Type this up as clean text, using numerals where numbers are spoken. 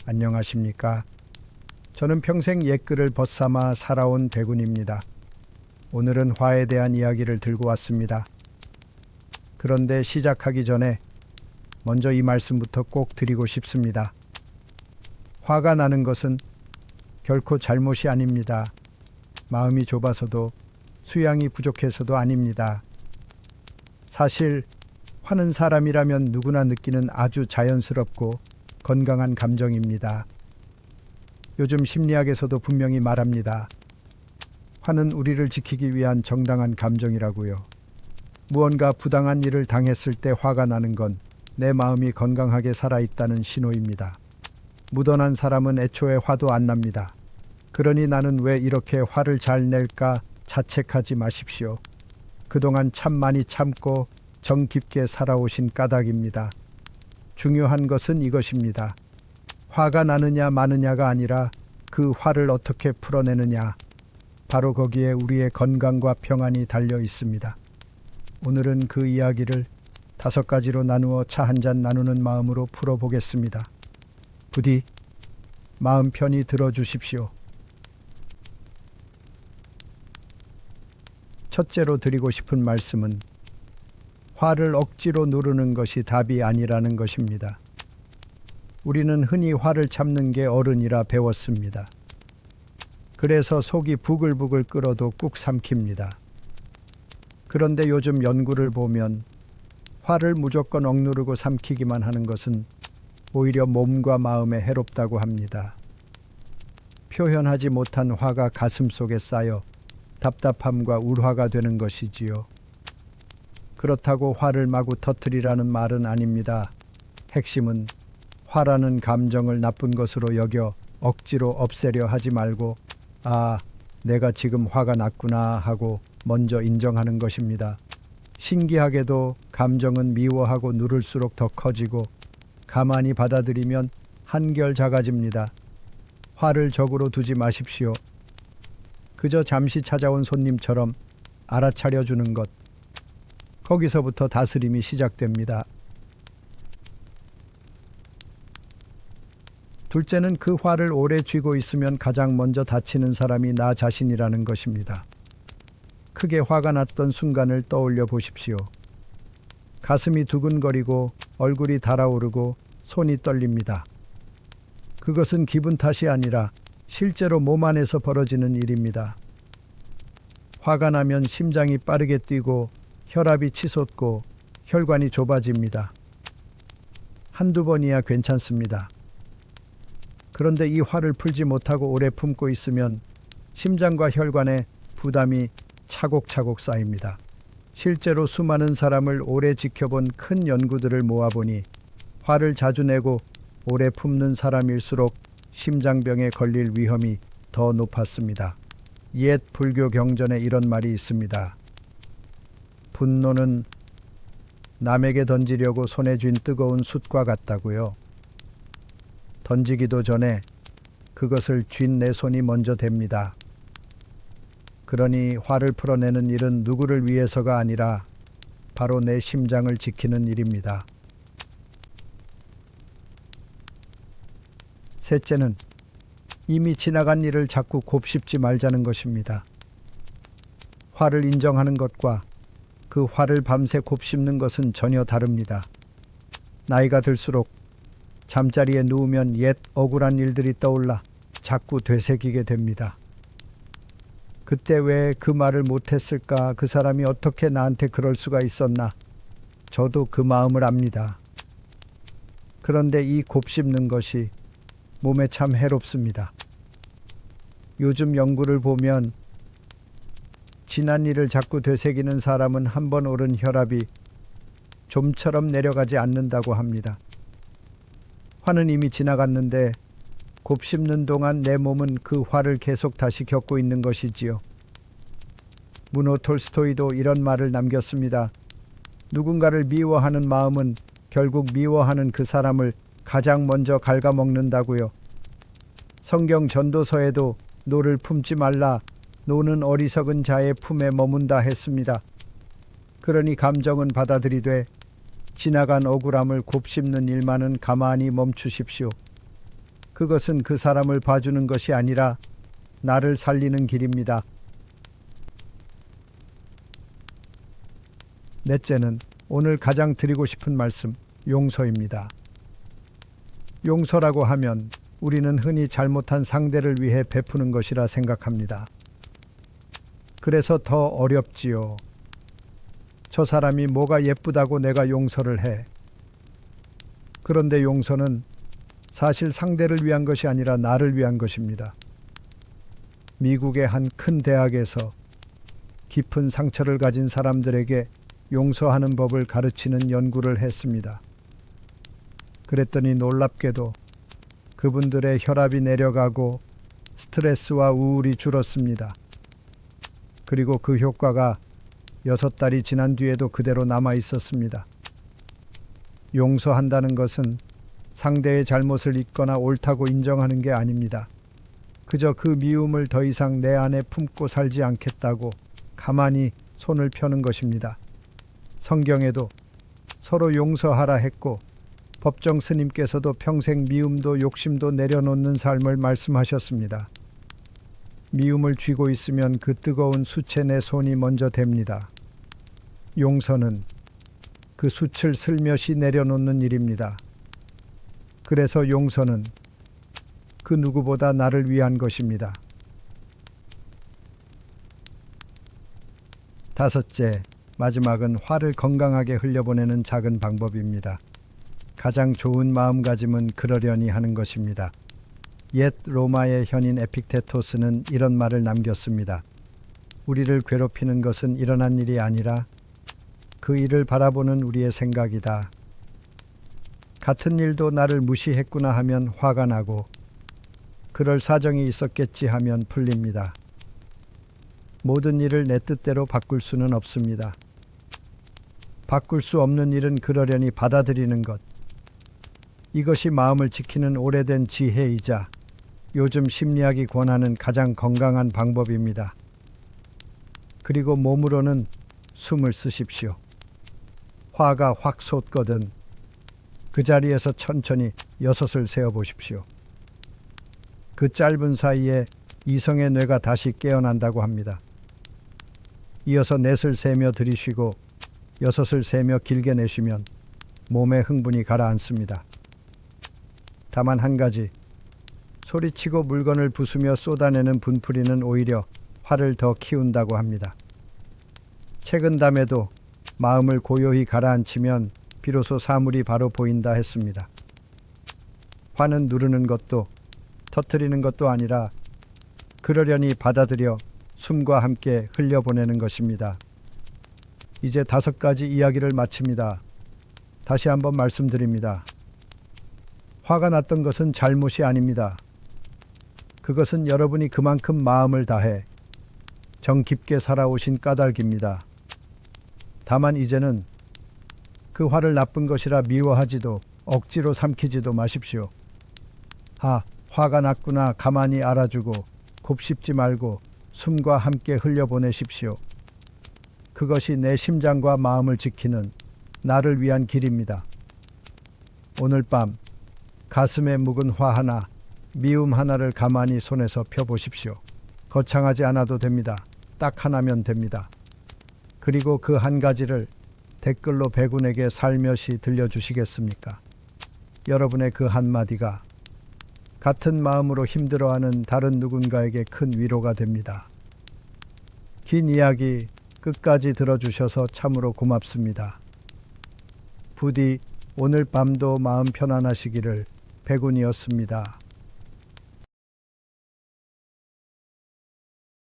안녕하십니까? 저는 평생 옛글을 벗삼아 살아온 백운입니다. 오늘은 화에 대한 이야기를 들고 왔습니다. 그런데 시작하기 전에 먼저 이 말씀부터 꼭 드리고 싶습니다. 화가 나는 것은 결코 잘못이 아닙니다. 마음이 좁아서도 수양이 부족해서도 아닙니다. 사실 화는 사람이라면 누구나 느끼는 아주 자연스럽고 건강한 감정입니다. 요즘 심리학에서도 분명히 말합니다. 화는 우리를 지키기 위한 정당한 감정이라고요. 무언가 부당한 일을 당했을 때 화가 나는 건 내 마음이 건강하게 살아있다는 신호입니다. 무던한 사람은 애초에 화도 안 납니다. 그러니 나는 왜 이렇게 화를 잘 낼까 자책하지 마십시오. 그동안 참 많이 참고 정 깊게 살아오신 까닭입니다. 중요한 것은 이것입니다. 화가 나느냐 마느냐가 아니라 그 화를 어떻게 풀어내느냐. 바로 거기에 우리의 건강과 평안이 달려 있습니다. 오늘은 그 이야기를 5가지로 나누어 차 한잔 나누는 마음으로 풀어보겠습니다. 부디 마음 편히 들어주십시오. 첫째로 드리고 싶은 말씀은 화를 억지로 누르는 것이 답이 아니라는 것입니다. 우리는 흔히 화를 참는 게 어른이라 배웠습니다. 그래서 속이 부글부글 끓어도 꾹 삼킵니다. 그런데 요즘 연구를 보면 화를 무조건 억누르고 삼키기만 하는 것은 오히려 몸과 마음에 해롭다고 합니다. 표현하지 못한 화가 가슴속에 쌓여 답답함과 울화가 되는 것이지요. 그렇다고 화를 마구 터뜨리라는 말은 아닙니다. 핵심은 화라는 감정을 나쁜 것으로 여겨 억지로 없애려 하지 말고 내가 지금 화가 났구나 하고 먼저 인정하는 것입니다. 신기하게도 감정은 미워하고 누를수록 더 커지고 가만히 받아들이면 한결 작아집니다. 화를 적으로 두지 마십시오. 그저 잠시 찾아온 손님처럼 알아차려 주는 것. 거기서부터 다스림이 시작됩니다. 둘째는 그 화를 오래 쥐고 있으면 가장 먼저 다치는 사람이 나 자신이라는 것입니다. 크게 화가 났던 순간을 떠올려 보십시오. 가슴이 두근거리고 얼굴이 달아오르고 손이 떨립니다. 그것은 기분 탓이 아니라 실제로 몸 안에서 벌어지는 일입니다. 화가 나면 심장이 빠르게 뛰고 혈압이 치솟고 혈관이 좁아집니다. 한두 번이야 괜찮습니다. 그런데 이 화를 풀지 못하고 오래 품고 있으면 심장과 혈관에 부담이 차곡차곡 쌓입니다. 실제로 수많은 사람을 오래 지켜본 큰 연구들을 모아보니 화를 자주 내고 오래 품는 사람일수록 심장병에 걸릴 위험이 더 높았습니다. 옛 불교 경전에 이런 말이 있습니다. 분노는 남에게 던지려고 손에 쥔 뜨거운 숯과 같다고요. 던지기도 전에 그것을 쥔 내 손이 먼저 됩니다. 그러니 화를 풀어내는 일은 누구를 위해서가 아니라 바로 내 심장을 지키는 일입니다. 셋째는 이미 지나간 일을 자꾸 곱씹지 말자는 것입니다. 화를 인정하는 것과 그 화를 밤새 곱씹는 것은 전혀 다릅니다. 나이가 들수록 잠자리에 누우면 옛 억울한 일들이 떠올라 자꾸 되새기게 됩니다. 그때 왜 그 말을 못했을까? 그 사람이 어떻게 나한테 그럴 수가 있었나? 저도 그 마음을 압니다. 그런데 이 곱씹는 것이 몸에 참 해롭습니다. 요즘 연구를 보면 지난 일을 자꾸 되새기는 사람은 한 번 오른 혈압이 좀처럼 내려가지 않는다고 합니다. 화는 이미 지나갔는데 곱씹는 동안 내 몸은 그 화를 계속 다시 겪고 있는 것이지요. 무노 톨스토이도 이런 말을 남겼습니다. 누군가를 미워하는 마음은 결국 미워하는 그 사람을 가장 먼저 갉아먹는다고요. 성경 전도서에도 노를 품지 말라, 노는 어리석은 자의 품에 머문다 했습니다. 그러니 감정은 받아들이되 지나간 억울함을 곱씹는 일만은 가만히 멈추십시오. 그것은 그 사람을 봐주는 것이 아니라 나를 살리는 길입니다. 넷째는 오늘 가장 드리고 싶은 말씀, 용서입니다. 용서라고 하면 우리는 흔히 잘못한 상대를 위해 베푸는 것이라 생각합니다. 그래서 더 어렵지요. 저 사람이 뭐가 예쁘다고 내가 용서를 해. 그런데 용서는 사실 상대를 위한 것이 아니라 나를 위한 것입니다. 미국의 한 큰 대학에서 깊은 상처를 가진 사람들에게 용서하는 법을 가르치는 연구를 했습니다. 그랬더니 놀랍게도 그분들의 혈압이 내려가고 스트레스와 우울이 줄었습니다. 그리고 그 효과가 6달이 지난 뒤에도 그대로 남아 있었습니다. 용서한다는 것은 상대의 잘못을 잊거나 옳다고 인정하는 게 아닙니다. 그저 그 미움을 더 이상 내 안에 품고 살지 않겠다고 가만히 손을 펴는 것입니다. 성경에도 서로 용서하라 했고 법정 스님께서도 평생 미움도 욕심도 내려놓는 삶을 말씀하셨습니다. 미움을 쥐고 있으면 그 뜨거운 숯에 내 손이 먼저 댑니다. 용서는 그 숯을 슬며시 내려놓는 일입니다. 그래서 용서는 그 누구보다 나를 위한 것입니다. 다섯째, 마지막은 화를 건강하게 흘려보내는 작은 방법입니다. 가장 좋은 마음가짐은 그러려니 하는 것입니다. 옛 로마의 현인 에픽테토스는 이런 말을 남겼습니다. 우리를 괴롭히는 것은 일어난 일이 아니라 그 일을 바라보는 우리의 생각이다. 같은 일도 나를 무시했구나 하면 화가 나고 그럴 사정이 있었겠지 하면 풀립니다. 모든 일을 내 뜻대로 바꿀 수는 없습니다. 바꿀 수 없는 일은 그러려니 받아들이는 것. 이것이 마음을 지키는 오래된 지혜이자 요즘 심리학이 권하는 가장 건강한 방법입니다. 그리고 몸으로는 숨을 쓰십시오. 화가 확 솟거든 그 자리에서 천천히 6을 세어보십시오. 그 짧은 사이에 이성의 뇌가 다시 깨어난다고 합니다. 이어서 넷을 세며 들이쉬고 6을 세며 길게 내쉬면 몸의 흥분이 가라앉습니다. 다만 한 가지, 소리치고 물건을 부수며 쏟아내는 분풀이는 오히려 화를 더 키운다고 합니다. 책은담에도 마음을 고요히 가라앉히면 비로소 사물이 바로 보인다 했습니다. 화는 누르는 것도 터뜨리는 것도 아니라 그러려니 받아들여 숨과 함께 흘려보내는 것입니다. 이제 5가지 이야기를 마칩니다. 다시 한번 말씀드립니다. 화가 났던 것은 잘못이 아닙니다. 그것은 여러분이 그만큼 마음을 다해 정 깊게 살아오신 까닭입니다. 다만 이제는 그 화를 나쁜 것이라 미워하지도 억지로 삼키지도 마십시오. 화가 났구나 가만히 알아주고 곱씹지 말고 숨과 함께 흘려보내십시오. 그것이 내 심장과 마음을 지키는 나를 위한 길입니다. 오늘 밤 가슴에 묵은 화 하나, 미움 하나를 가만히 손에서 펴보십시오. 거창하지 않아도 됩니다. 딱 하나면 됩니다. 그리고 그 한 가지를 댓글로 백운에게 살며시 들려주시겠습니까? 여러분의 그 한마디가 같은 마음으로 힘들어하는 다른 누군가에게 큰 위로가 됩니다. 긴 이야기 끝까지 들어주셔서 참으로 고맙습니다. 부디 오늘 밤도 마음 편안하시기를 백운이었습니다.